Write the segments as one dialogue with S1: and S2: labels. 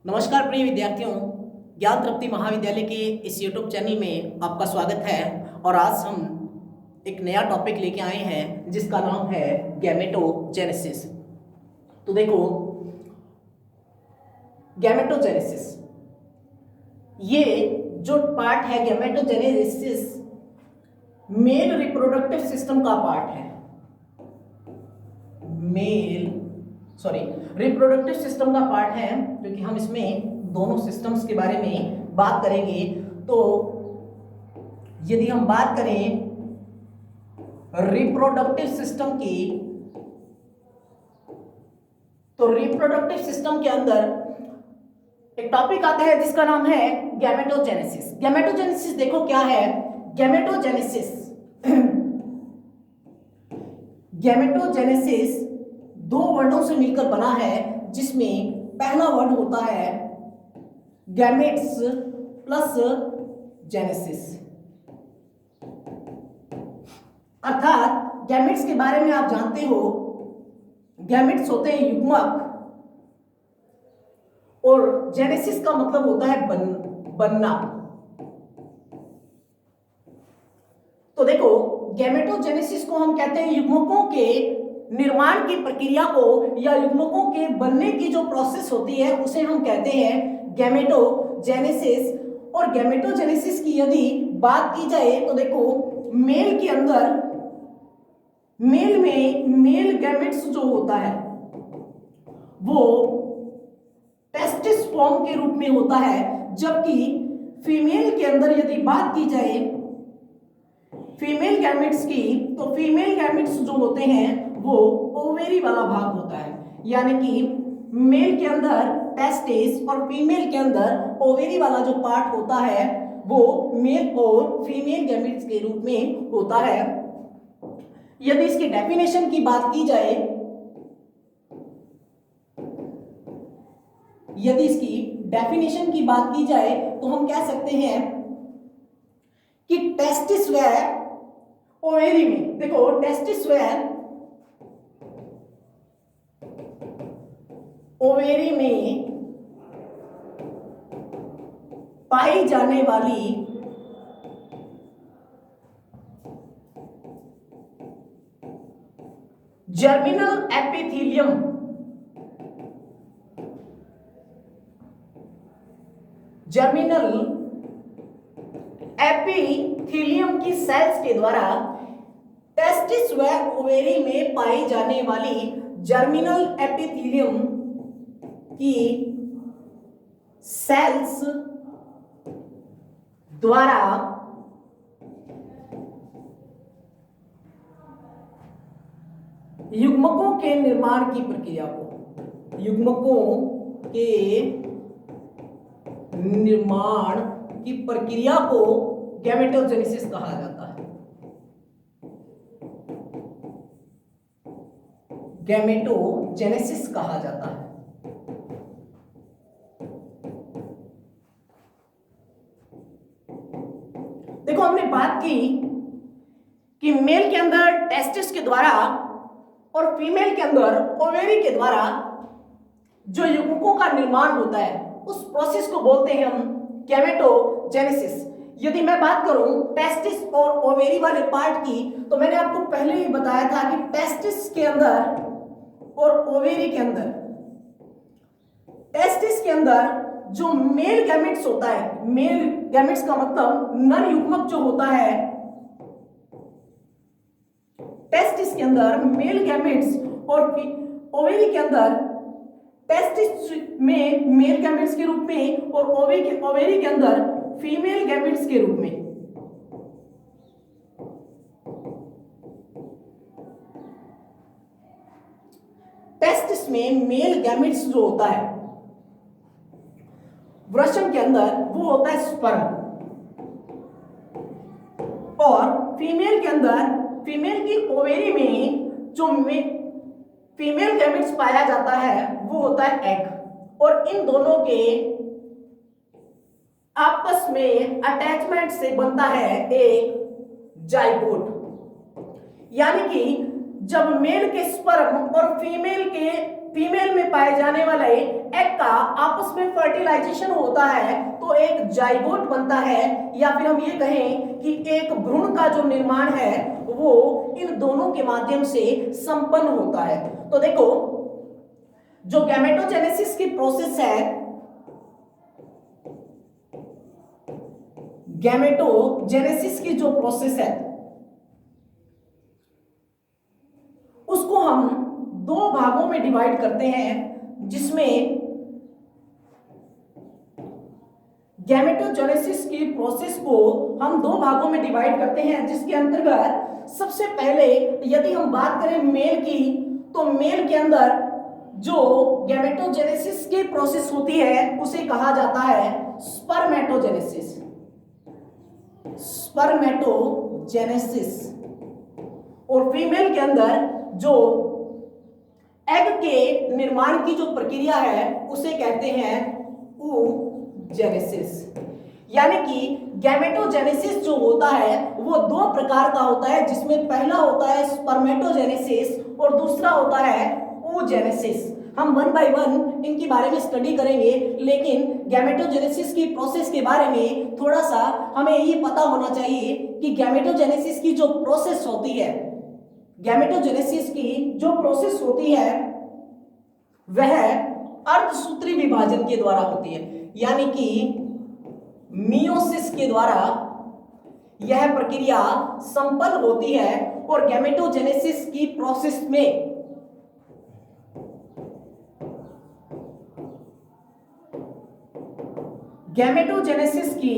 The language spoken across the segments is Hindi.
S1: नमस्कार प्रिय विद्यार्थियों, ज्ञान तृप्ति महाविद्यालय के इस YouTube चैनल में आपका स्वागत है। और आज हम एक नया टॉपिक लेके आए हैं जिसका नाम है गैमेटोजेनेसिस। तो देखो, गैमेटोजेनेसिस ये जो पार्ट है, गैमेटोजेनेसिस मेल रिप्रोडक्टिव सिस्टम का पार्ट है। रिप्रोडक्टिव सिस्टम का पार्ट है, क्योंकि हम इसमें दोनों सिस्टम्स के बारे में बात करेंगे। तो यदि हम बात करें रिप्रोडक्टिव सिस्टम की, तो रिप्रोडक्टिव सिस्टम के अंदर एक टॉपिक आता है जिसका नाम है गैमेटोजेनेसिस। गैमेटोजेनेसिस देखो क्या है। गैमेटोजेनेसिस दो वर्डों से मिलकर बना है, जिसमें पहला वर्ड होता है गैमेट्स प्लस जेनेसिस। अर्थात गैमेट्स के बारे में आप जानते हो, गैमेट्स होते हैं युग्मक, और जेनेसिस का मतलब होता है बनना। तो देखो, गैमेटोजेनेसिस को हम कहते हैं युग्मकों के निर्माण की प्रक्रिया को, या युग्मकों के बनने की जो प्रोसेस होती है उसे हम कहते हैं गैमेटोजेनेसिस। और गैमेटोजेनेसिस की यदि बात की जाए तो देखो, मेल के अंदर मेल में मेल गैमेट्स जो होता है वो टेस्टिस फॉर्म के रूप में होता है, जबकि फीमेल के अंदर यदि बात की जाए फीमेल गैमेट्स की, तो फीमेल गैमेट्स जो होते हैं वो ओवेरी वाला भाग होता है। यानी कि मेल के अंदर टेस्टिस और फीमेल के अंदर ओवेरी वाला जो पार्ट होता है वो मेल और फीमेल गैमेट्स के रूप में होता है। यदि इसकी डेफिनेशन की बात की जाए, तो हम कह सकते हैं कि टेस्टिस व ओवेरी में, देखो टेस्टिस व ओवेरी में पाई जाने वाली जर्मिनल एपिथीलियम की सेल्स के द्वारा टेस्टिस व ओवेरी में पाई जाने वाली जर्मिनल एपिथीलियम की सेल्स द्वारा युग्मकों के निर्माण की प्रक्रिया को, युग्मकों के निर्माण की प्रक्रिया को गैमेटोजेनेसिस कहा जाता है। गैमेटोजेनेसिस कहा जाता है। देखो, हमने बात की कि मेल के अंदर टेस्टिस के द्वारा और फीमेल के अंदर ओवेरी के द्वारा जो युग्मकों का निर्माण होता है उस प्रोसेस को बोलते हैं हम गैमेटोजेनेसिस। यदि मैं बात करूं टेस्टिस और ओवेरी वाले पार्ट की, तो मैंने आपको पहले ही बताया था कि टेस्टिस के अंदर और ओवेरी के अंदर, टेस्टिस के अंदर जो मेल गैमेट्स होता है, मेल गैमेट्स का मतलब नर युग्मक जो होता है, टेस्टिस के अंदर मेल गैमेट्स और ओवेरी के अंदर टेस्टिस में मेल गैमेट्स के रूप में और ओवेरी के अंदर फीमेल गैमेट्स के रूप में। टेस्टिस में मेल गैमेट्स जो होता है वृषण के अंदर वो होता है स्पर्म, और फीमेल के अंदर, फीमेल की ओवेरी में जो फीमेल गैमेट्स पाया जाता है वो होता है एग। और इन दोनों के आपस में अटैचमेंट से बनता है एक जाइगोट। यानी कि जब मेल के स्पर्म और फीमेल के फीमेल में पाए जाने वाले एग का आपस में फर्टिलाइजेशन होता है तो एक जाइगोट बनता है, या फिर हम ये कहें कि एक भ्रूण का जो निर्माण है वो इन दोनों के माध्यम से संपन्न होता है। तो देखो, जो गैमेटोजेनेसिस की प्रोसेस है, गैमेटोजेनेसिस की जो प्रोसेस है उसको हम दो भागों में डिवाइड करते हैं, जिसमें गैमेटोजेनेसिस की प्रोसेस को हम दो भागों में डिवाइड करते हैं, जिसके अंतर्गत सबसे पहले यदि हम बात करें मेल की, तो मेल के अंदर जो गैमेटोजेनेसिस की प्रोसेस होती है उसे कहा जाता है स्पर्मेटोजेनेसिस। स्पर्मेटोजेनेसिस। और फीमेल के अंदर जो एग के निर्माण की जो प्रक्रिया है उसे कहते हैं oogenesis। यानी कि गैमेटोजेनेसिस जो होता है वो दो प्रकार का होता है, जिसमें पहला होता है स्पर्मेटोजेनेसिस और दूसरा होता है oogenesis। हम वन बाय वन इनके बारे में स्टडी करेंगे, लेकिन गैमेटोजेनेसिस की प्रोसेस के बारे में थोड़ा सा हमें ये पता होना चाहिए कि गैमेटोजेनेसिस की जो प्रोसेस होती है, गैमेटोजेनेसिस की जो प्रोसेस होती है वह अर्धसूत्री विभाजन के द्वारा होती है, यानी कि मियोसिस के द्वारा यह प्रक्रिया संपन्न होती है। और गैमेटोजेनेसिस की प्रोसेस में गैमेटोजेनेसिस की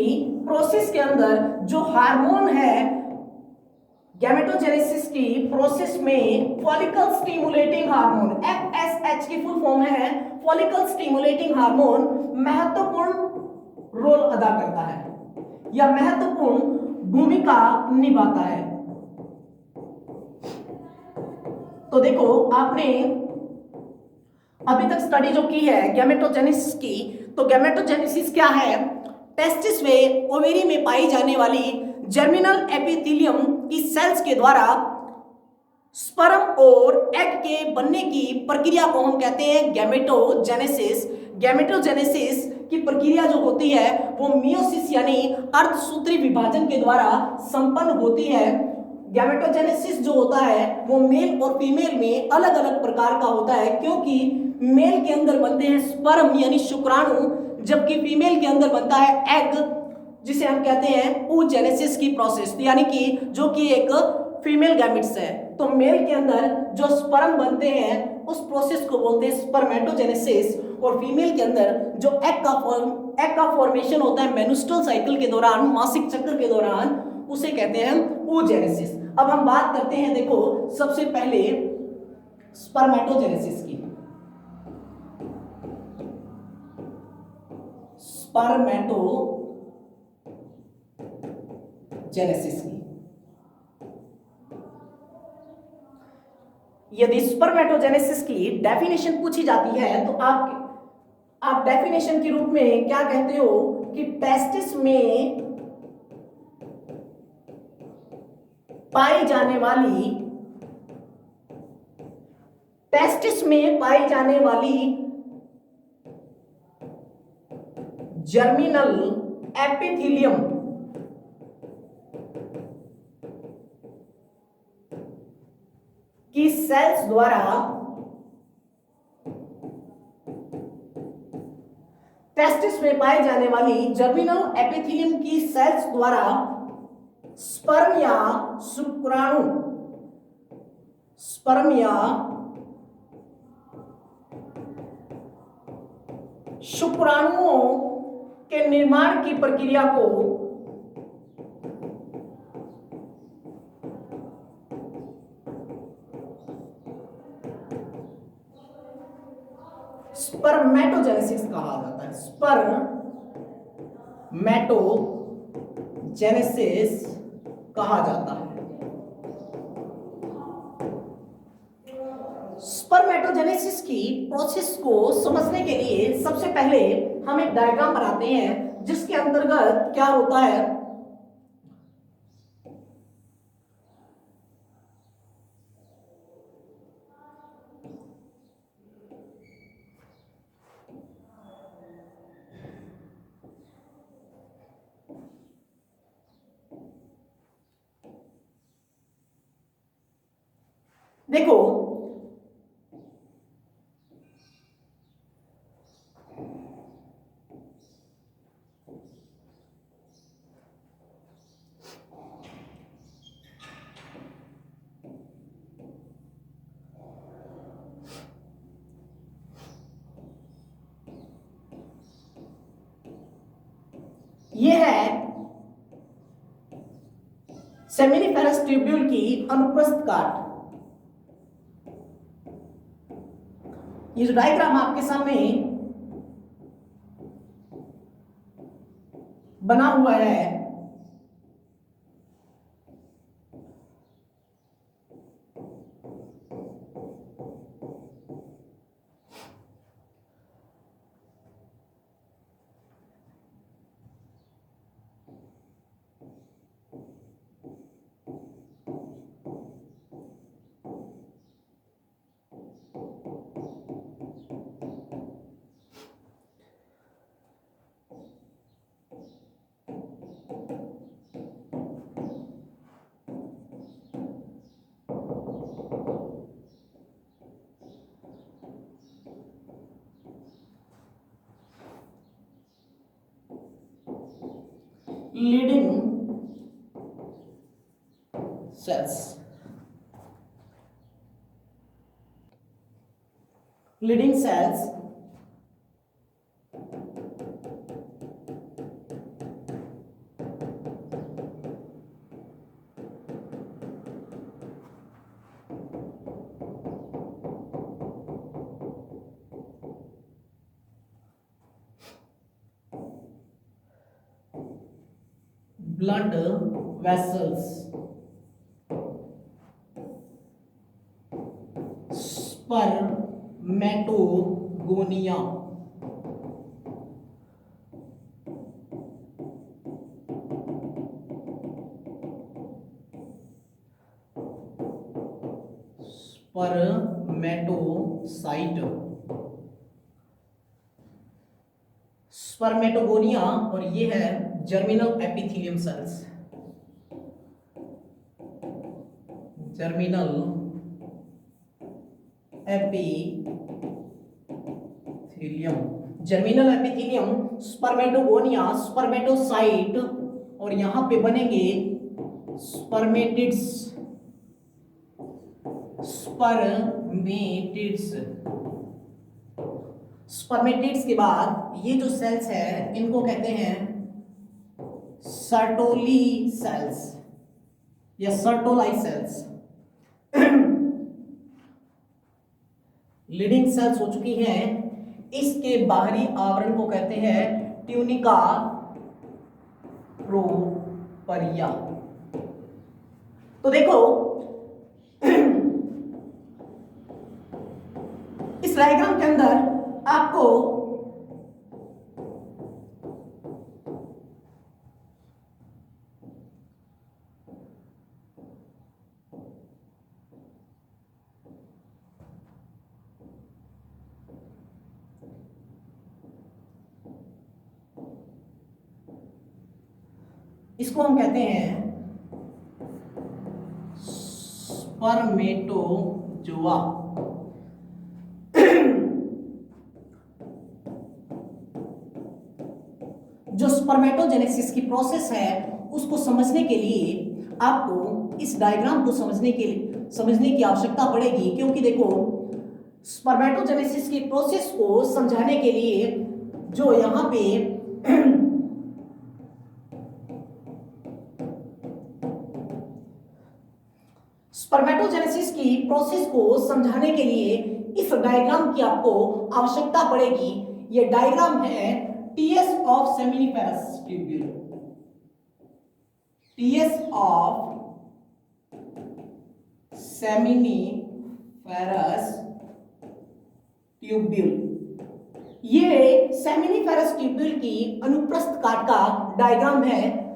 S1: प्रोसेस के अंदर जो हार्मोन है, गैमेटोजेनेसिस की प्रोसेस में फॉलिकल स्टिमुलेटिंग हार्मोन, एफएसएच की फुल फॉर्म है फॉलिकल स्टिमुलेटिंग हार्मोन, महत्वपूर्ण रोल अदा करता है या महत्वपूर्ण भूमिका निभाता है। तो देखो, आपने अभी तक स्टडी जो की है गैमेटोजेनेसिस की, तो गैमेटोजेनेसिस क्या है? टेस्टिस व ओवेरी में पाई जाने वाली जर्मिनल एपिथेलियम की सेल्स के द्वारा स्पर्म और एग के बनने की प्रक्रिया को हम कहते हैं गैमेटोजेनेसिस। गैमेटोजेनेसिस की प्रक्रिया जो होती है वो मियोसिस यानी अर्धसूत्री विभाजन के द्वारा संपन्न होती है। गैमेटोजेनेसिस जो होता है वो मेल और फीमेल में अलग अलग प्रकार का होता है, क्योंकि मेल के अंदर बनते हैं स्पर्म यानी शुक्राणु, जबकि फीमेल के अंदर बनता है एग, जिसे हम कहते हैं oogenesis की प्रोसेस, यानी कि जो कि एक फीमेल गैमेट्स है। तो मेल के अंदर जो स्पर्म बनते हैं उस प्रोसेस को बोलते हैं स्पर्मेटोजेनेसिस, और फीमेल के अंदर जो एग का फॉर्मेशन होता है मेन्स्ट्रुअल साइकिल के दौरान, मासिक चक्र के दौरान, उसे कहते हैं oogenesis। अब हम बात करते हैं, देखो, सबसे पहले स्पर्मेटोजेनेसिस की। स्पर्मेटोजेनेसिस की यदि स्पर्मेटोजेनेसिस की डेफिनेशन पूछी जाती है तो आप डेफिनेशन के रूप में क्या कहते हो कि टेस्टिस में पाई जाने वाली जर्मिनल एपिथेलियम की सेल्स द्वारा टेस्टिस में पाई जाने वाली जर्मिनल एपिथेलियम की सेल्स द्वारा स्पर्म या शुक्राणुओं के निर्माण की प्रक्रिया को स्पर्मेटोजेनेसिस कहा जाता है। स्पर्मेटोजेनेसिस कहा जाता है। स्पर्मेटोजेनेसिस की प्रोसेस को समझने के लिए सबसे पहले हम एक डायग्राम बनाते हैं, जिसके अंतर्गत क्या होता है, देखो ये है सेमिनिफेरस ट्यूब्यूल की अनुप्रस्थ काट। ये जो डायग्राम आपके सामने बना हुआ है, leading cells, leading cells blood vessels, spermatogonia, spermatocyte, spermatogonia, और ये है germinal epithelium cells, germinal epithelium, germinal epithelium, spermatogonia, spermatocyte, और यहां पे बनेंगे स्पर्मेटिड्स, स्पर्मेटिड्स। स्पर्मेटिड्स के बाद ये जो सेल्स है इनको कहते हैं सर्टोली सेल्स या सर्टोलाई सेल्स। लीडिंग सेल्स हो चुकी हैं। इसके बाहरी आवरण को कहते हैं ट्यूनिका प्रोपरिया। तो देखो इस डायग्राम के अंदर आपको इसको हम कहते हैं स्पर्मेटोजोआ। जो स्पर्मेटोजेनेसिस की प्रोसेस है उसको समझने के लिए आपको इस डायग्राम को समझने की आवश्यकता पड़ेगी, क्योंकि देखो स्पर्मेटोजेनेसिस की प्रोसेस को समझाने के लिए जो यहां पे स्पर्मेटोजेनेसिस की प्रोसेस को समझाने के लिए इस डायग्राम की आपको आवश्यकता पड़ेगी। यह डायग्राम है TS of seminiferous tubule, TS of seminiferous tubule. ये सेमिनिफेरस ट्यूब्यूल की अनुप्रस्थ काट का डायग्राम है।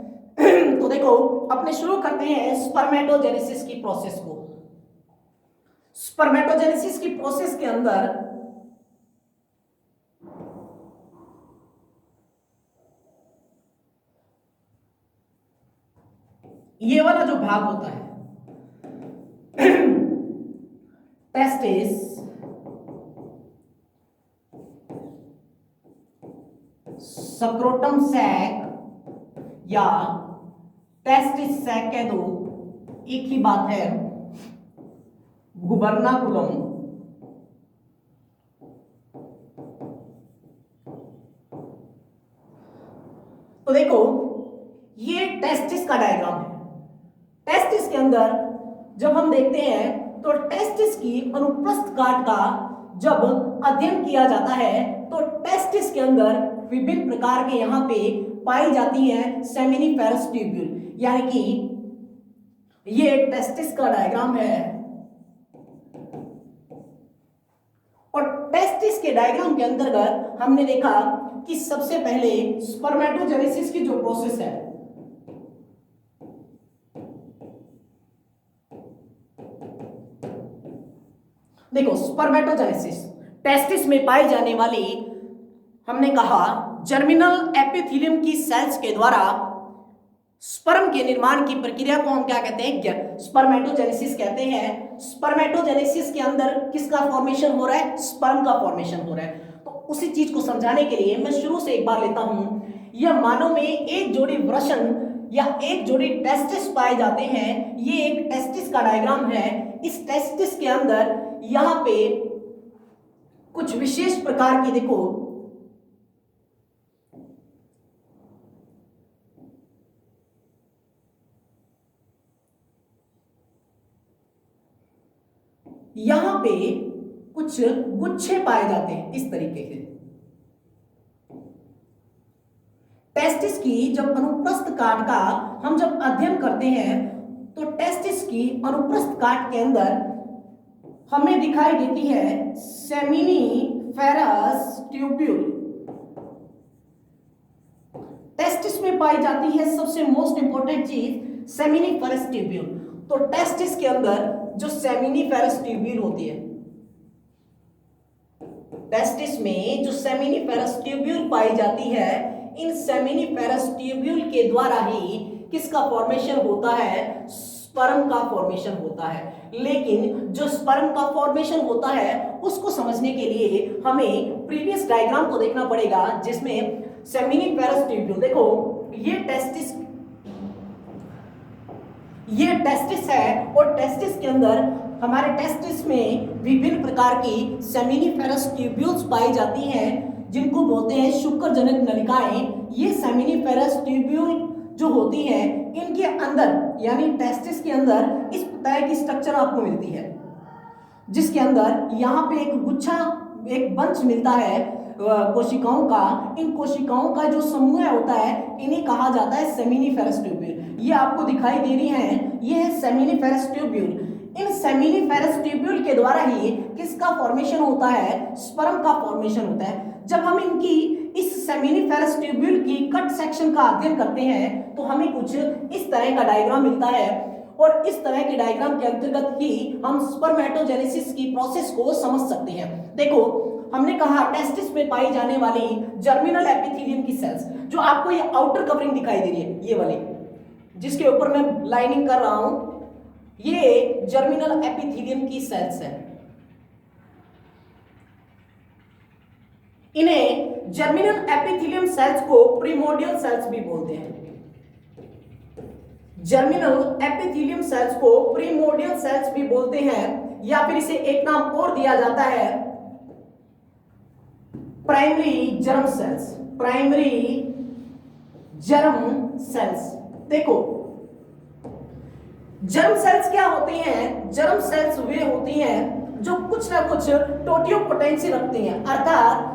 S1: तो देखो अपने शुरू करते हैं स्पर्मेटोजेनेसिस की प्रोसेस को। स्पर्मेटोजेनेसिस की प्रोसेस के अंदर ये वाला जो भाग होता है टेस्टिस, स्क्रोटम सैक या टेस्टिस सैक कह दो, एक ही बात है। गुबर्नाकुलम, तो देखो ये टेस्टिस का डायग्राम है। टेस्टिस के अंदर जब हम देखते हैं तो टेस्टिस की अनुप्रस्थ काट का जब अध्ययन किया जाता है तो टेस्टिस के अंदर विभिन्न प्रकार के यहां पे पाई जाती है सेमिनिफेरस ट्यूब्यूल, यानी कि ये टेस्टिस का डायग्राम है। और टेस्टिस के डायग्राम के अंतर्गत हमने देखा कि सबसे पहले स्पर्मेटोजेनेसिस की जो प्रोसेस है, देखो स्पर्मेटोजेनेसिस टेस्टिस में पाई जाने वाली, हमने कहा जर्मिनल एपिथेलियम की सेल्स के द्वारा स्पर्म के निर्माण की प्रक्रिया को हम क्या कहते हैं, स्पर्मेटोजेनेसिस कहते हैं। स्पर्मेटोजेनेसिस के अंदर किसका फॉर्मेशन हो रहा है, स्पर्म का फॉर्मेशन हो रहा है। तो उसी चीज को समझाने के लिए मैं शुरू से एक बार लेता हूं। यह मानव में एक जोड़ी वृषण या एक जोड़ी टेस्टिस पाए जाते हैं। ये एक टेस्टिस का डायग्राम है। इस टेस्टिस के अंदर यहां पे कुछ विशेष प्रकार की, देखो यहां पे कुछ गुच्छे पाए जाते हैं इस तरीके के। टेस्टिस की जब अनुप्रस्थ काट का हम जब अध्ययन करते हैं तो टेस्टिस की अनुप्रस्थ काट के अंदर हमें दिखाई देती है सेमिनिफेरस ट्यूब्यूल। टेस्टिस में पाई जाती है सबसे मोस्ट इंपॉर्टेंट चीज सेमिनिफेरस ट्यूब्यूल। तो टेस्टिस के अंदर जो सेमिनिफेरस ट्यूब्यूल होती है, टेस्टिस में जो सेमिनिफेरस ट्यूब्यूल पाई जाती है, इन सेमिनिफेरस ट्यूब्यूल के द्वारा ही किसका फॉर्मेशन होता है, स्पर्म का फॉर्मेशन होता है। लेकिन जो स्पर्म का फॉर्मेशन होता है उसको समझने के लिए हमें प्रीवियस डायग्राम को देखना पड़ेगा, जिसमें सेमिनिफेरस ट्यूब्यूल, देखो ये टेस्टिस है और टेस्टिस के अंदर हमारे टेस्टिस में विभिन्न प्रकार की सेमिनिफेरस ट्यूब्यूल्स पाई जाती हैं, जिनको बोलते हैं शुक्रजनक नलिकाएं। ये सेमिनिफेरस ट्यूब्यूल जो होती है इनके अंदर यानी टेस्टिस के अंदर इस तरह की स्ट्रक्चर आपको मिलती है, जिसके अंदर यहाँ पे एक गुच्छा, एक बंच मिलता है कोशिकाओं का। इन कोशिकाओं का जो समूह होता है इन्हें कहा जाता है सेमिनिफेरस ट्यूब्यूल। ये आपको दिखाई दे रही हैं, ये है सेमिनिफेरस ट्यूब्यूल। इन सेमिनिफेरस ट्यूब्यूल के द्वारा ही किसका फॉर्मेशन होता है, स्पर्म का फॉर्मेशन होता है। जब हम इनकी इस सेमिनिफेरस ट्यूब्यूल की कट सेक्शन का अध्ययन करते हैं तो हमें कुछ इस तरह का डायग्राम मिलता है और इस तरह के डायग्राम के अंतर्गत ही हम स्पर्मेटोजेनेसिस की प्रोसेस को समझ सकते हैं। देखो हमने कहा टेस्टिस में पाई जाने वाली जर्मिनल एपिथेलियम की सेल्स, जो आपको ये आउटर कवरिंग दिखाई दे रही है, ये वाली जिसके ऊपर मैं लाइनिंग कर रहा हूं, ये जर्मिनल एपिथेलियम की सेल्स है। इन्हें जर्मिनल एपिथेलियम सेल्स को प्रिमोर्डियल सेल्स भी बोलते हैं। जर्मिनल एपिथेलियम सेल्स को प्रिमोर्डियल सेल्स भी बोलते हैं, या फिर इसे एक नाम और दिया जाता है primary germ cells. Primary germ cells. देखो जर्म सेल्स क्या होती हैं, जर्म सेल्स वे होती हैं जो कुछ ना कुछ टोटियोपोटेंसी रखती हैं, अर्थात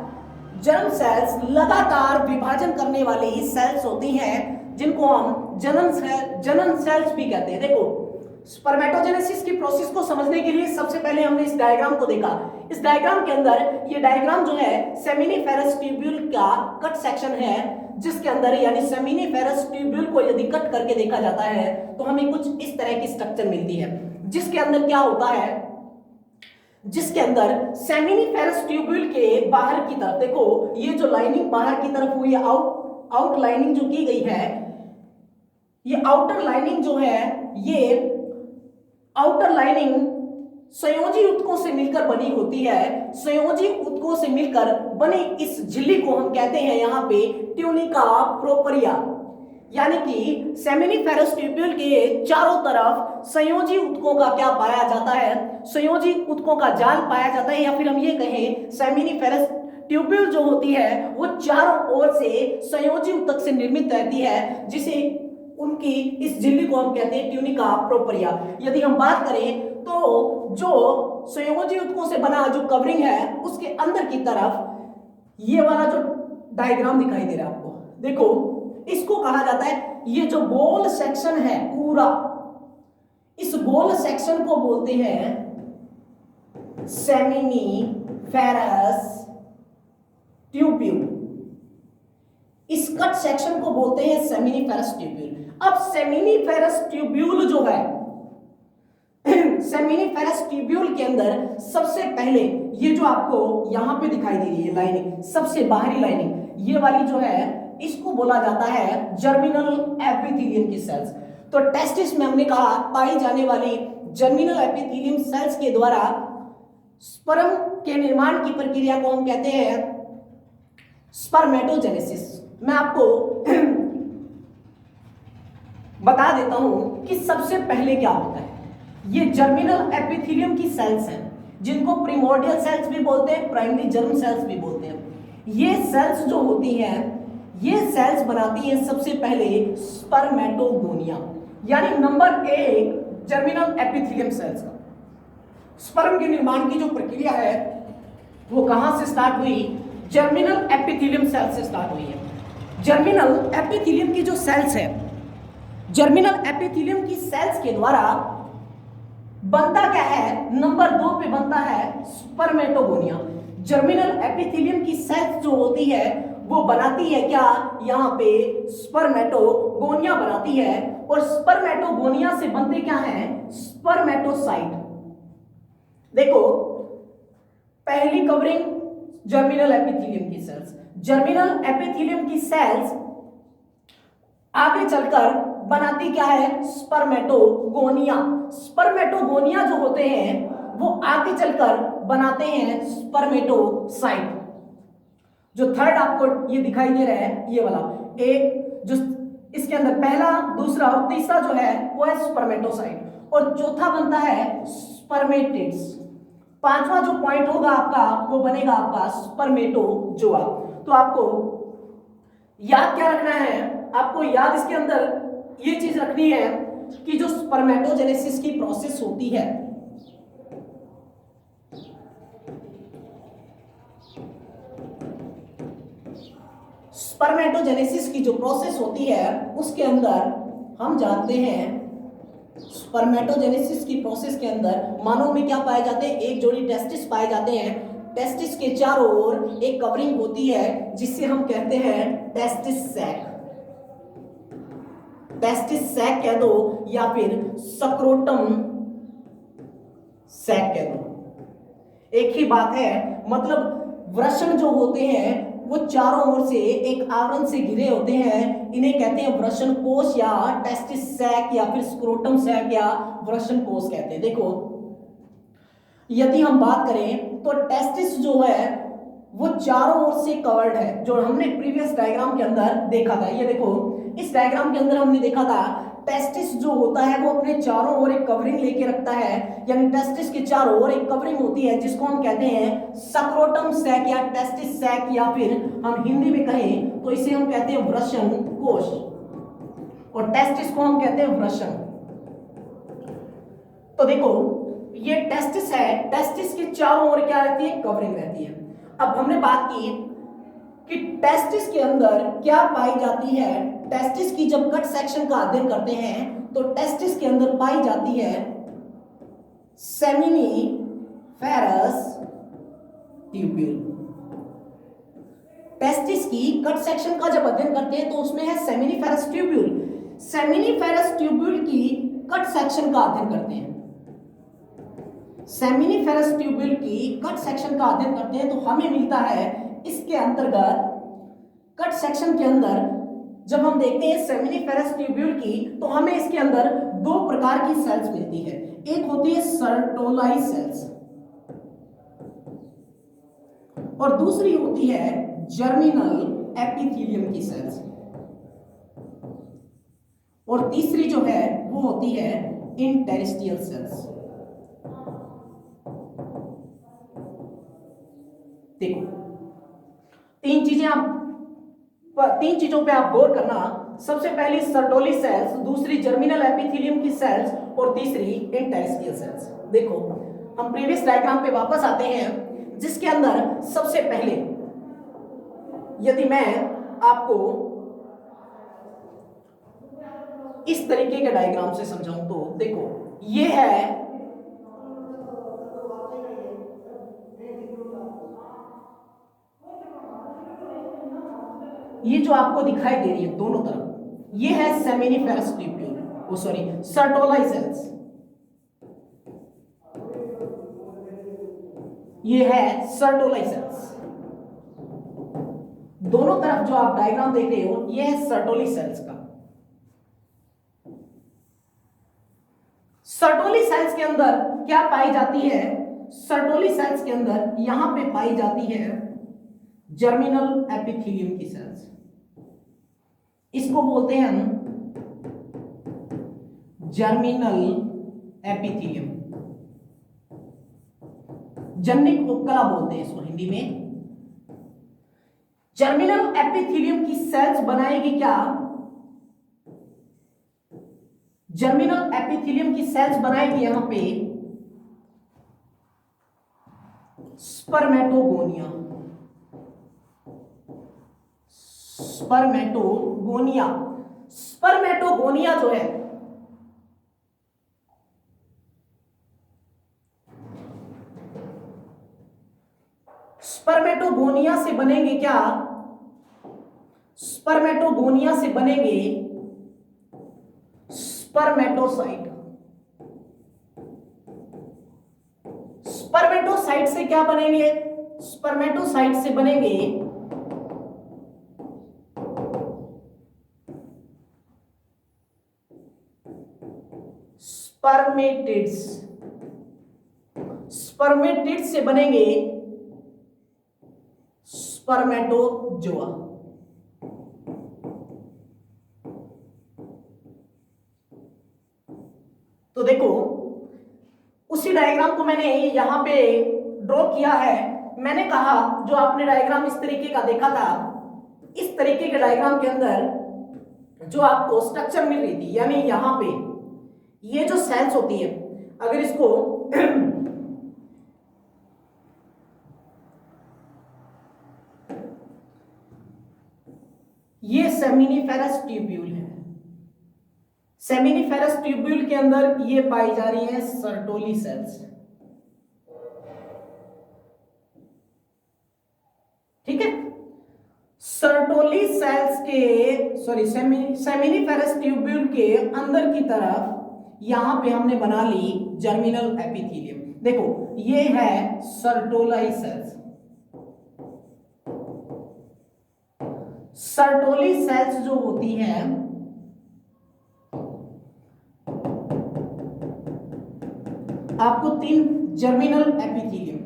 S1: जर्म सेल्स लगातार विभाजन करने वाली सेल्स होती हैं, जिनको हम जनन सेल्स भी कहते हैं। देखो स्पर्मेटोजेनेसिस की प्रोसेस को समझने के लिए सबसे पहले हमने इस डायग्राम को देखा। इस डायग्राम के अंदर ये डायग्राम जो है सेमिनिफेरस ट्यूब्यूल का कट सेक्शन है, जिसके अंदर यानी सेमिनिफेरस ट्यूब्यूल को यदि कट करके देखा जाता है तो हमें कुछ इस तरह की स्ट्रक्चर मिलती है, जिसके अंदर क्या होता है, जिसके अंदर सेमिनिफेरस ट्यूब्यूल के बाहर की तरफ, देखो ये जो लाइनिंग बाहर की तरफ हुई, आउट लाइनिंग जो की गई है, ये आउटर लाइनिंग जो है, ये आउटर लाइनिंग संयोजी ऊतकों से मिलकर बनी होती है। संयोजी ऊतकों से मिलकर बनी इस झिल्ली को हम कहते हैं यहाँ पे ट्यूनिका प्रोपरिया, यानी कि सेमिनिफेरस ट्यूब्यूल के चारों तरफ संयोजी ऊतकों का क्या पाया जाता है, संयोजी ऊतकों का जाल पाया जाता है, या फिर हम ये कहें सेमिनिफेरस ट्यूब्यूल जो होती है वो चारों ओर से संयोजी ऊतक से निर्मित रहती है, जिसे उनकी इस झिल्ली को हम कहते हैं ट्यूनिका प्रोपरिया। यदि हम बात करें तो जो संयोजी ऊतकों से बना जो कवरिंग है उसके अंदर की तरफ ये वाला जो डायग्राम दिखाई दे रहा है आपको, देखो इसको कहा जाता है, ये जो गोल सेक्शन है पूरा, इस गोल सेक्शन को बोलते हैं सेमिनिफेरस ट्यूब्यूल। इस कट सेक्शन को बोलते हैं सेमिनिफेरस ट्यूब्यूल। अब सेमिनिफेरस ट्यूब्यूल जो है, सेमिनिफेरस ट्यूब्यूल के अंदर सबसे पहले ये जो आपको यहां पे दिखाई दे रही है लाइनिंग, सबसे बाहरी लाइनिंग, ये वाली जो है इसको बोला जाता है जर्मिनल एपिथेलियम की सेल्स। तो टेस्टिस में हमने कहा पाई जाने वाली जर्मिनल एपिथेलियम सेल्स के द्वारा स्पर्म के निर्माण की प्रक्रिया को हम कहते हैं स्पर्मेटोजेनेसिस। मैं आपको बता देता हूं कि सबसे पहले क्या होता है। ये जर्मिनल एपिथेलियम की सेल्स हैं, जिनको प्रिमोर्डियल सेल्स भी बोलते हैं, प्राइमरी जर्म सेल्स भी बोलते हैं। ये सेल्स जो होती हैं, ये सेल्स बनाती हैं सबसे पहले स्पर्मेटोगोनिया, यानी नंबर 1 जर्मिनल एपिथेलियम सेल्स का स्पर्म के निर्माण की जो प्रक्रिया है वो कहां से स्टार्ट हुई, जर्मिनल एपिथेलियम सेल से स्टार्ट हुई है। जर्मिनल एपिथेलियम की जो सेल्स है, जर्मिनल एपिथेलियम की सेल्स के द्वारा बनता क्या है, नंबर 2 पे बनता है स्पर्मेटोगोनिया। जर्मिनल एपिथेलियम की सेल्स जो होती है वो बनाती है क्या, यहाँ पे स्पर्मेटोगोनिया बनाती है, और स्पर्मेटोगोनिया से बनते क्या है, स्पर्मेटोसाइट। देखो पहली कवरिंग जर्मिनल एपिथेलियम की सेल्स, जर्मिनल एपिथेलियम की सेल्स आगे चलकर बनाती क्या है, स्पर्मेटोगोनिया। स्पर्मेटोगोनिया जो होते हैं वो आगे चलकर बनाते हैं स्पर्मेटोसाइट। जो थर्ड आपको ये दिखाई दे रहा है, ये वाला एक जो इसके अंदर पहला, दूसरा और तीसरा जो है वो है स्पर्मेटोसाइट, और चौथा बनता है स्पर्मेटिड्स। पांचवा जो पॉइंट होगा आपका वो बनेगा आपका स्पर्मेटोजोआ। तो आपको याद क्या रखना है, आपको याद इसके अंदर ये चीज रखनी है कि जो स्पर्मेटोजेनेसिस की प्रोसेस होती है, स्पर्मेटोजेनेसिस की जो प्रोसेस होती है उसके अंदर हम जानते हैं, स्पर्मेटोजेनेसिस की प्रोसेस के अंदर मानव में क्या पाए जाते हैं, एक जोड़ी टेस्टिस पाए जाते हैं। टेस्टिस के चारों ओर एक कवरिंग होती है जिससे हम कहते हैं टेस्टिस सैक। टेस्टिस सैक कह दो या फिर सक्रोटम सैक कह दो, एक ही बात है। मतलब वृषण जो होते हैं वो चारों ओर से एक आवरण से घिरे होते हैं, इन्हें कहते हैं वृषण कोश या टेस्टिस सैक या फिर स्क्रोटम सैक या वृषण कोश कहते हैं। देखो यदि हम बात करें तो टेस्टिस जो है वो चारों ओर से कवर्ड है, जो हमने प्रीवियस डायग्राम के अंदर देखा था। ये देखो इस डायग्राम के अंदर हमने देखा था टेस्टिस जो होता है वो अपने चारों ओर एक कवरिंग लेके रखता है, यानी टेस्टिस के चारों ओर एक कवरिंग होती है जिसको हम कहते हैं सक्रोटम सैक या टेस्टिस सैक, या फिर हम हिंदी में कहें तो इसे हम कहते हैं वृषण कोश, और टेस्टिस को हम कहते हैं वृषण। तो देखो ये टेस्टिस है, टेस्टिस के चारों ओर क्या रहती है, कवरिंग रहती है। अब हमने बात की कि टेस्टिस के अंदर क्या पाई जाती है। टेस्टिस की जब कट सेक्शन का अध्ययन करते हैं तो टेस्टिस के अंदर पाई जाती है सेमिनिफेरस ट्यूब्यूल। टेस्टिस की कट सेक्शन का जब अध्ययन करते हैं तो उसमें है सेमिनिफेरस ट्यूब्यूल। सेमिनिफेरस ट्यूब्यूल की कट सेक्शन का अध्ययन करते हैं, सेमिनिफेरस ट्यूब्यूल की कट सेक्शन का अध्ययन करते हैं तो हमें मिलता है इसके अंतर्गत कट सेक्शन के अंदर जब हम देखते हैं सेमिनिफेरस ट्यूब्यूल की तो हमें इसके अंदर दो प्रकार की सेल्स मिलती है, एक होती है सर्टोलाई सेल्स और दूसरी होती है जर्मिनल एपिथेलियम की सेल्स, और तीसरी जो है वो होती है इंटेरिस्टियल सेल्स। देखो तीन चीजों पे आप गौर करना। सबसे पहली सर्टोली सेल्स, दूसरी जर्मिनल एपिथेलियम की सेल्स और तीसरी इंटेरिस्टियल सेल्स। देखो हम प्रीवियस डायग्राम पे वापस आते हैं, जिसके अंदर सबसे पहले यदि मैं आपको इस तरीके के डायग्राम से समझाऊं तो देखो ये है, ये जो आपको दिखाई दे रही है दोनों तरफ, ये है सेमिनिफेरस ट्यूब्यूल, सॉरी सर्टोलाई सेल्स, ये है सर्टोलाई सेल्स। दोनों तरफ जो आप डायग्राम देख रहे हो ये है सर्टोली सेल्स का। सर्टोली सेल्स के अंदर क्या पाई जाती है? सर्टोली सेल्स के अंदर यहां पे पाई जाती है जर्मिनल एपिथेलियम की सेल्स, इसको बोलते हैं हम जर्मिनल एपिथेलियम, जन्निक उपकला बोलते हैं इसको हिंदी में। जर्मिनल एपिथेलियम की सेल्स बनाएगी क्या? जर्मिनल एपिथेलियम की सेल्स बनाएगी यहां पे स्पर्मेटोगोनिया। स्पर्मेटोगोनिया, स्पर्मेटोगोनिया जो है स्पर्मेटोगोनिया से बनेंगे क्या? स्पर्मेटोगोनिया से बनेंगे स्पर्मेटोसाइट। स्पर्मेटोसाइट से क्या बनेंगे? स्पर्मेटोसाइट से बनेंगे स्पर्मेटिड्स। स्पर्मेटिड्स से बनेंगे स्पर्मेटोजोआ। तो देखो उसी डायग्राम को मैंने यहां पे ड्रॉ किया है। मैंने कहा जो आपने डायग्राम इस तरीके का देखा था, इस तरीके के डायग्राम के अंदर जो आपको स्ट्रक्चर मिल रही थी, यानी यहां पे ये जो सेल्स होती है, अगर इसको ये सेमिनिफेरस ट्यूब्यूल है, सेमिनिफेरस ट्यूब्यूल के अंदर ये पाई जा रही है सर्टोली सेल्स। ठीक है, सर्टोली सेल्स के सेमिनिफेरस ट्यूब्यूल के अंदर की तरफ यहां पे हमने बना ली जर्मिनल एपिथेलियम। देखो ये है सर्टोलाई सेल्स। सर्टोली सेल्स जो होती है आपको तीन जर्मिनल एपिथेलियम,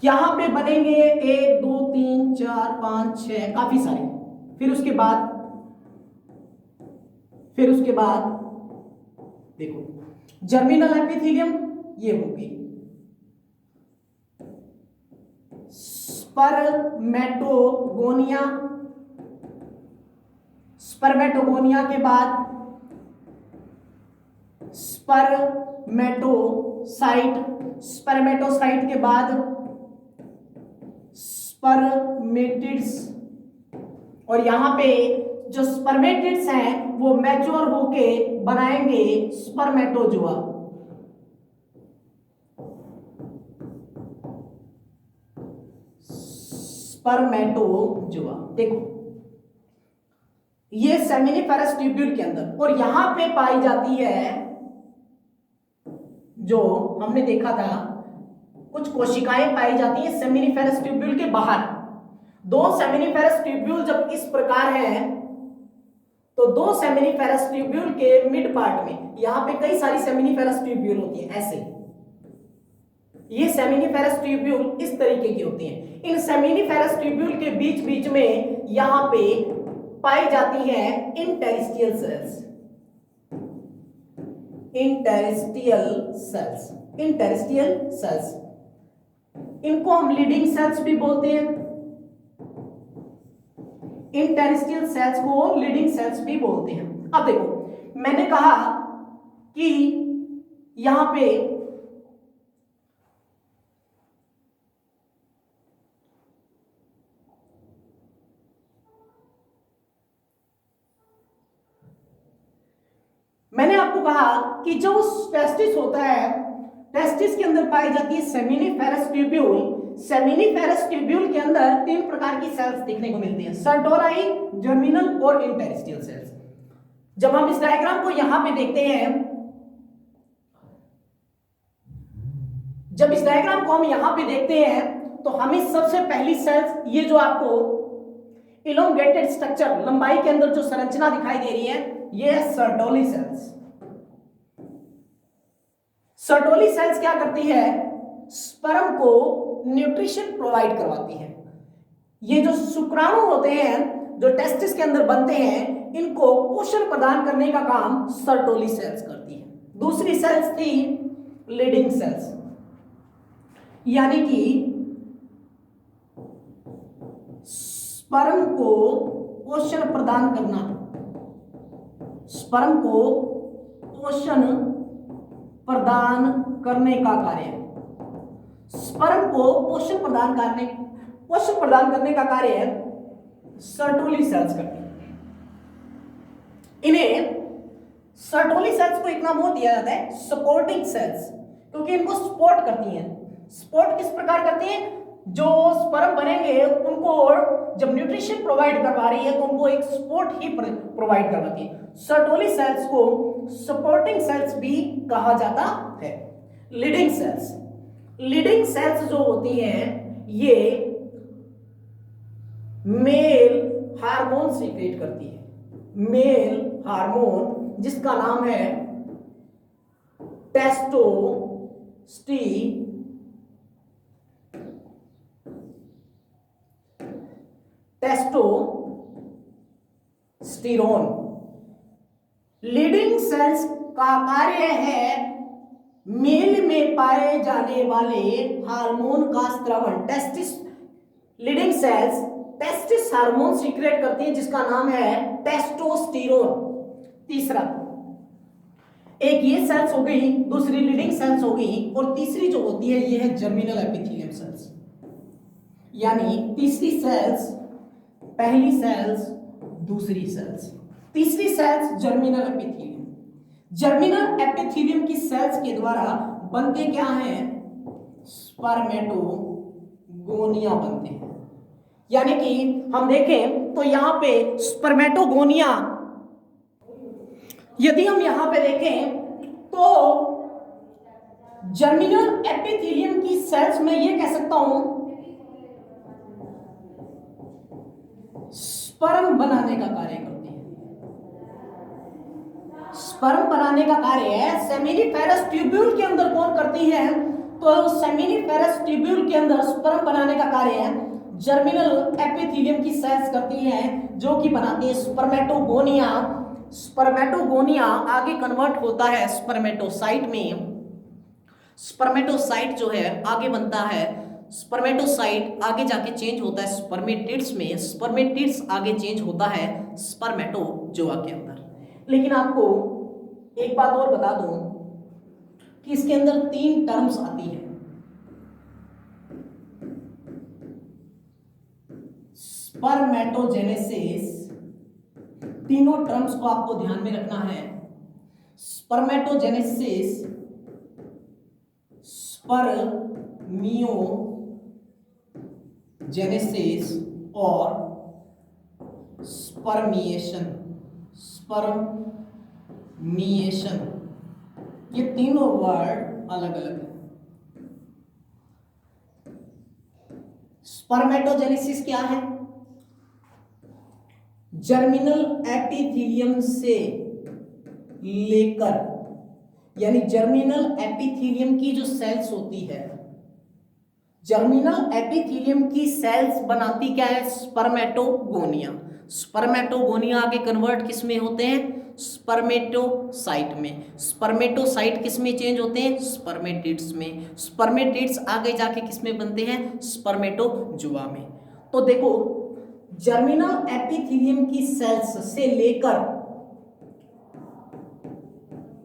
S1: यहां पे बनेंगे 1 2 3 4 5 6 काफी सारे। फिर उसके बाद देखो जर्मिनल एपिथेलियम ये होगी, स्पर्मेटोगोनिया, स्पर्मेटोगोनिया के बाद स्पर्मेटोसाइट, स्पर्मेटोसाइट के बाद स्पर्मेटिड्स, और यहां पे जो स्पर्मेटिड्स हैं वो मैच्योर होके बनाएंगे स्पर्मेटोजोआ। स्पर्मेटोजोआ देखो ये सेमिनिफेरस ट्यूब्यूल के अंदर, और यहां पे पाई जाती है जो हमने देखा था कुछ कोशिकाएं पाई जाती हैं सेमिनिफेरस ट्यूब्यूल के बाहर। दो सेमिनिफेरस ट्यूब्यूल जब इस प्रकार हैं तो दो सेमिनिफेरस ट्यूब्यूल के मिड पार्ट में यहां पे कई सारी सेमिनिफेरस ट्यूब्यूल होती हैं ऐसे। ये सेमिनिफेरस ट्यूब्यूल इस तरीके की होती हैं। इन सेमिनिफेरस ट्यूब्यूल के बीच बीच में यहां पे पाई जाती हैं interstitial cells. Interstitial cells, interstitial cells, इनको हम लीडिंग सेल्स भी बोलते हैं। इंटरस्टिशियल सेल्स को लीडिंग सेल्स भी बोलते हैं। अब देखो मैंने कहा कि यहां पे मैंने आपको कहा कि जो टेस्टिस होता है, टेस्टिस के अंदर पाई जाती है सेमिनिफेरस ट्यूब्यूल। सेमिनिफेरस ट्यूब्यूल के अंदर तीन प्रकार की सेल्स देखने को मिलती हैं, सर्टोराई, जर्मिनल और इंटरस्टिशियल सेल्स। जब हम इस डायग्राम को यहां पे देखते हैं, जब इस डायग्राम को हम यहां पे देखते हैं तो हमें सबसे पहली सेल्स, ये जो आपको इलोंगेटेड स्ट्रक्चर, लंबाई के अंदर जो संरचना दिखाई दे रही है, ये है सर्टोली सेल्स। सर्टोली सेल्स क्या करती है? स्पर्म को न्यूट्रिशन प्रोवाइड करवाती है। ये जो शुक्राणु होते हैं जो टेस्टिस के अंदर बनते हैं, इनको पोषण प्रदान करने का काम सर्टोली सेल्स करती है। दूसरी सेल्स थी लीडिंग सेल्स, यानी कि स्पर्म को पोषण प्रदान करना, स्पर्म को पोषण प्रदान करने का कार्य, स्पर्म को पोषण प्रदान करने का कार्य सर्टोली सेल्स करती है। इन्हें सर्टोली सेल्स को एक नाम और दिया जाता है सपोर्टिंग सेल्स, क्योंकि इनको सपोर्ट करती हैं। सपोर्ट किस प्रकार करती हैं? जो स्पर्म बनेंगे उनको जब न्यूट्रिशन प्रोवाइड करवा रही है तो उनको एक सपोर्ट ही प्रोवाइड करवाती है। सर्टोली सेल्स को सपोर्टिंग सेल्स भी कहा जाता है। लीडिंग सेल्स, लीडिंग सेल्स जो होती हैं ये मेल हार्मोन सीक्रेट करती है। मेल हार्मोन जिसका नाम है टेस्टोस्टेरोन। लीडिंग सेल्स का कार्य है मेल में पाए जाने वाले हार्मोन का स्रावन। Leydig cells testis hormone secrete करती है जिसका नाम है टेस्टोस्टेरोन। तीसरा, एक ये सेल्स हो गई, दूसरी लीडिंग सेल्स हो गई, और तीसरी जो होती है ये है जर्मिनल एपिथेलियम सेल्स। यानी तीसरी सेल्स, पहली सेल्स, दूसरी सेल्स, तीसरी cells germinal epithelium. Germinal epithelium की सेल्स के द्वारा बनते क्या हैं? स्पर्मेटोगोनिया बनते हैं। यानी कि हम देखें तो यहां पे स्पर्मेटोगोनिया, यदि हम यहां पे देखें तो जर्मिनल एपिथेलियम की सेल्स में ये कह सकता हूं स्पर्म बनाने का कार्य करती है। स्पर्म बनाने का कार्य है सेमिनिफेरस ट्यूब्यूल के अंदर कौन करती है? तो सेमिनिफेरस ट्यूब्यूल के अंदर स्पर्म बनाने का कार्य है जर्मिनल एपिथेलियम की सेल्स करती हैं, जो कि बनाती है स्पर्मेटोगोनिया। स्पर्मेटोगोनिया आगे कन्वर्ट होता है स्पर्मेटोसाइट में। स्पर्मेटोसाइट जो है आगे बनता है, स्पर्मेटोसाइट आगे जाके चेंज होता है स्पर्मेटिड्स में, स्पर्मेटिड्स आगे चेंज होता है स्पर्मेटोजोआ के अंदर। लेकिन आपको एक बात और बता दूं कि इसके अंदर 3 टर्म्स आती है। स्पर्मेटोजेनेसिस, तीनों टर्म्स को आपको ध्यान में रखना है। स्पर्मेटोजेनेसिस, स्पर्मियोजेनेसिस और स्पर्मिएशन। स्पर्मिएशन, ये तीनों वर्ड अलग अलग हैं। स्पर्मेटोजेनेसिस क्या है? जर्मिनल एपिथेलियम से लेकर, यानी जर्मिनल एपिथेलियम की जो सेल्स होती है, जर्मिनल एपिथेलियम की सेल्स बनाती क्या है? स्पर्मेटोगोनिया। स्पर्मेटोगोनिया आगे कन्वर्ट किस में होते हैं? स्पर्मेटोसाइट में। स्पर्मेटोसाइट किस में चेंज होते हैं? स्पर्मेटिड्स में। स्पर्मेटिड्स आगे जाके किस में बनते हैं? स्पर्मेटोजुआ में। तो देखो, जर्मिनल एपिथेलियम की सेल्स से लेकर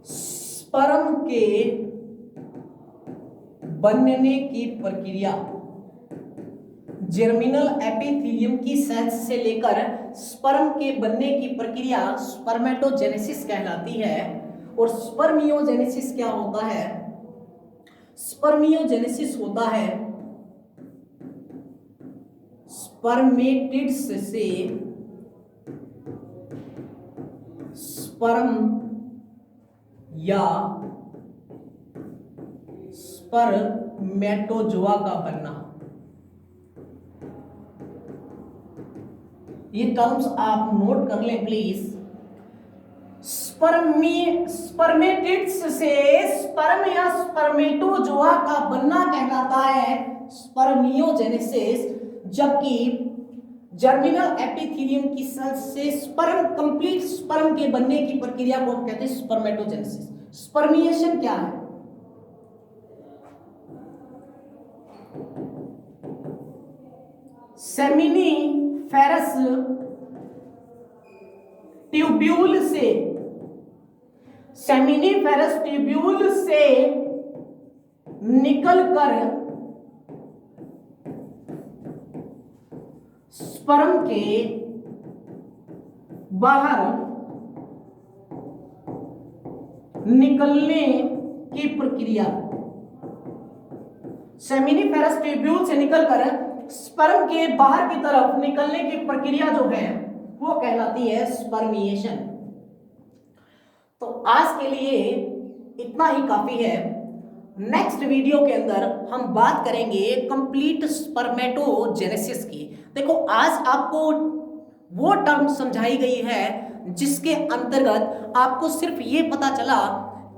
S1: स्पर्म के बनने की प्रक्रिया, जर्मिनल एपिथेलियम की सेल्स से लेकर स्पर्म के बनने की प्रक्रिया स्पर्मेटोजेनेसिस कहलाती है। और स्पर्मियोजेनेसिस क्या होता है? स्पर्मियोजेनेसिस होता है स्पर्मेटिड्स से स्पर्म या स्पर्मेटोजोआ का बनना। ये टर्म्स आप नोट कर लें प्लीज। स्पर्मेटिड्स से स्पर्म या स्पर्मेटोजोआ का बनना कहलाता है स्पर्मियोजेनेसिस, जबकि जर्मिनल एपिथेलियम की सेल्स से स्पर्म, कंप्लीट स्पर्म के बनने की प्रक्रिया को हम कहते हैं स्पर्मेटोजेनेसिस। स्पर्मिएशन क्या है? सेमिनिफेरस ट्यूब्यूल से, सेमिनिफेरस ट्यूब्यूल से निकलकर स्पर्म के बाहर निकलने की प्रक्रिया, सेमिनिफेरस ट्यूब्यूल से निकलकर स्पर्म के बाहर की तरफ निकलने की प्रक्रिया जो है वो कहलाती है स्पर्मिएशन। तो आज के लिए इतना ही काफी है। नेक्स्ट वीडियो के अंदर हम बात करेंगे कंप्लीट स्पर्मेटोजेनेसिस की। देखो, आज आपको वो टर्म समझाई गई है जिसके अंतर्गत आपको सिर्फ ये पता चला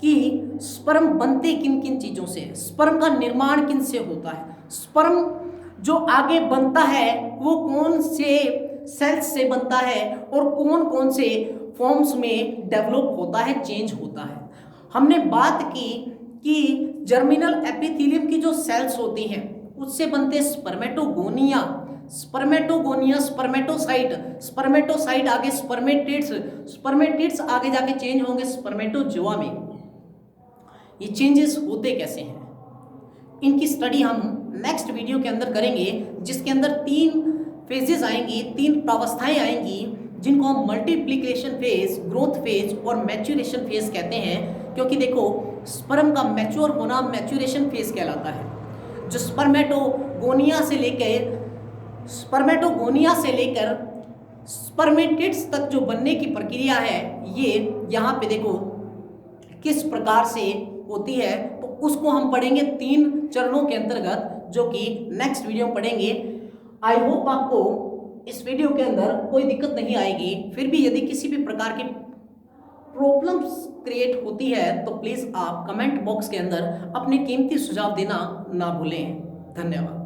S1: कि स्पर्म बनते किन किन चीजों से, स्पर्म का निर्माण किन से होता है, स्पर्म जो आगे बनता है वो कौन से सेल्स से बनता है और कौन कौन से फॉर्म्स में डेवलप होता है, चेंज होता है। हमने बात की कि जर्मिनल एपिथेलियम की जो सेल्स होती हैं उससे बनते स्पर्मेटोगोनिया, स्पर्मेटोगोनिया स्पर्मेटोसाइट, स्पर्मेटोसाइट आगे स्पर्मेटिड्स, स्पर्मेटिड्स आगे जाके चेंज होंगे स्पर्मेटोजोआ में। ये चेंजेस होते कैसे हैं, इनकी स्टडी हम नेक्स्ट वीडियो के अंदर करेंगे, जिसके अंदर 3 फेजेस आएंगी, 3 प्रावस्थाएं आएंगी, जिनको हम मल्टीप्लिकेशन फेज, ग्रोथ फेज और मैच्योरेशन फेज कहते हैं। क्योंकि देखो, स्पर्म का मैच्योर होना मैच्योरेशन फेज कहलाता है। जो स्पर्मेटोगोनिया से लेकर स्पर्मेटिड्स तक जो बनने की प्रक्रिया है, ये यहाँ पे देखो किस प्रकार से होती है, तो उसको हम पढ़ेंगे 3 चरणों के अंतर्गत, जो कि नेक्स्ट वीडियो में पढ़ेंगे। आई होप आपको इस वीडियो के अंदर कोई दिक्कत नहीं आएगी। फिर भी यदि किसी भी प्रकार की प्रॉब्लम्स क्रिएट होती है तो प्लीज़ आप कमेंट बॉक्स के अंदर अपने कीमती सुझाव देना ना भूलें। धन्यवाद।